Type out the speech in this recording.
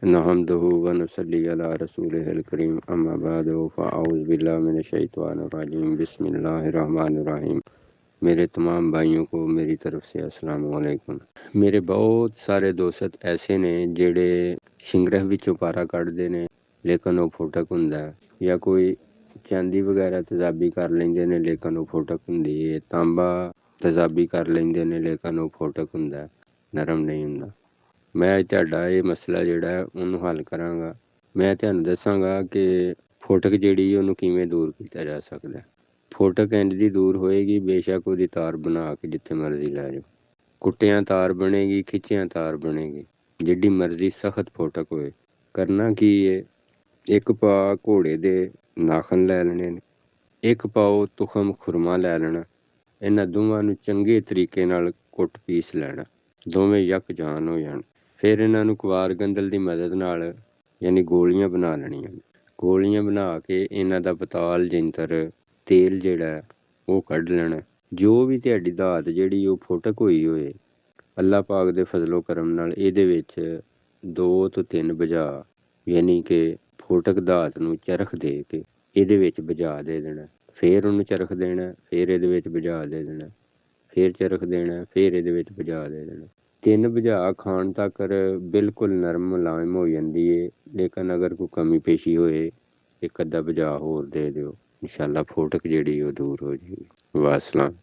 नहमदुहु व नुसल्ली अला रसूलिहिल करीम अम्मा बाद फ़अऊज़ु बिल्लाहि मिनश शैतानिर रजीम बिस्मिल्लाहिर रहमानिर रहीम। मेरे तमाम भाइयों को मेरी तरफ से अस्सलाम वालेकुम। मेरे बहुत सारे दोस्त ऐसे ने जेड़े शिंगरह विचों पारा कढ़दे ने लेकिन वो फोटक हुंदा है, या कोई चांदी वगैरह तेजाबी कर लेंदे ने लेकिन वो फोटक हुंदी है, तांबा तेजाबी कर लेंदे ने लेकिन वो फोटक हुंदा है, नरम नहीं हुंदा। मैं अज तुहाडा ये मसला जिहड़ा है ਉਹਨੂੰ हल करांगा। मैं ਤੁਹਾਨੂੰ ਦੱਸਾਂਗਾ कि फोटक ਜਿਹੜੀ ਉਹਨੂੰ ਕਿਵੇਂ दूर ਕੀਤਾ ਜਾ ਸਕਦਾ ਹੈ। फोटक इंज ਦੀ दूर होएगी बेशक ਉਹਦੀ ਤਾਰ ਬਣਾ ਕੇ ਜਿੱਥੇ ਮਰਜ਼ੀ ਲੈ ਜਾਓ, ਕੁੱਟਿਆਂ ਤਾਰ ਬਣੇਗੀ, ਖਿੱਚਿਆਂ ਤਾਰ ਬਣੇਗੀ, ਜਿੱਡੀ ਮਰਜ਼ੀ ਸਖਤ फोटक ਹੋਏ। ਕਰਨਾ ਕੀ ਹੈ, ਇੱਕ ਪਾ ਘੋੜੇ ਦੇ ਨਾਖਣ ਲੈ ਲੈਣੇ ਨੇ, ਇੱਕ ਪਾਓ ਤੁਖਮ ਖੁਰਮਾ ਲੈ ਲੈਣਾ। ਇਹਨਾਂ ਦੋਵਾਂ ਨੂੰ ਚੰਗੇ ਤਰੀਕੇ ਨਾਲ ਕੁੱਟ ਪੀਸ ਲੈਣਾ, ਦੋਵੇਂ ਯੱਕ ਜਾਨ ਹੋ ਜਾਣ। ਫਿਰ ਇਹਨਾਂ ਨੂੰ ਕੁਵਾਰ ਗੰਦਲ ਦੀ ਮਦਦ ਨਾਲ ਯਾਨੀ ਗੋਲੀਆਂ ਬਣਾ ਲੈਣੀਆਂ। ਗੋਲੀਆਂ ਬਣਾ ਕੇ ਇਹਨਾਂ ਦਾ ਪਤਾਲ ਜੰਤਰ ਤੇਲ ਜਿਹੜਾ ਉਹ ਕੱਢ ਲੈਣਾ। ਜੋ ਵੀ ਤੁਹਾਡੀ ਦਾਤ ਜਿਹੜੀ ਉਹ ਫੁੱਟਕ ਹੋਈ ਹੋਏ, ਅੱਲਾ ਪਾਕ ਦੇ ਫਜ਼ਲੋ ਕਰਮ ਨਾਲ ਇਹਦੇ ਵਿੱਚ 2 ਤੋਂ 3 ਬੁਝਾ ਯਾਨੀ ਕਿ ਫੋਟਕ ਦਾਤ ਨੂੰ ਚਰਖ ਦੇ ਕੇ ਇਹਦੇ ਵਿੱਚ ਬੁਝਾ ਦੇ ਦੇਣਾ। ਫਿਰ ਉਹਨੂੰ ਚਰਖ ਦੇਣਾ, ਫਿਰ ਇਹਦੇ ਵਿੱਚ ਬੁਝਾ ਦੇ ਦੇਣਾ, ਫਿਰ ਚਰਖ ਦੇਣਾ, ਫਿਰ ਇਹਦੇ ਵਿੱਚ ਬੁਝਾ ਦੇ ਦੇਣਾ। 3 ਬੁਝਾ ਖਾਣ ਤੱਕ ਬਿਲਕੁਲ ਨਰਮ ਮੁਲਾਇਮ ਹੋ ਜਾਂਦੀ ਹੈ। ਲੇਕਿਨ ਅਗਰ ਕੋਈ ਕਮੀ ਪੇਸ਼ੀ ਹੋਏ ਇੱਕ ਅੱਧਾ ਬੁਝਾ ਹੋਰ ਦੇ ਦਿਓ, ਇਨਸ਼ਾਅੱਲਾ ਫੋਟਕ ਜਿਹੜੀ ਉਹ ਦੂਰ ਹੋ ਜਾਏਗੀ। ਵਾਸਲਾਮ।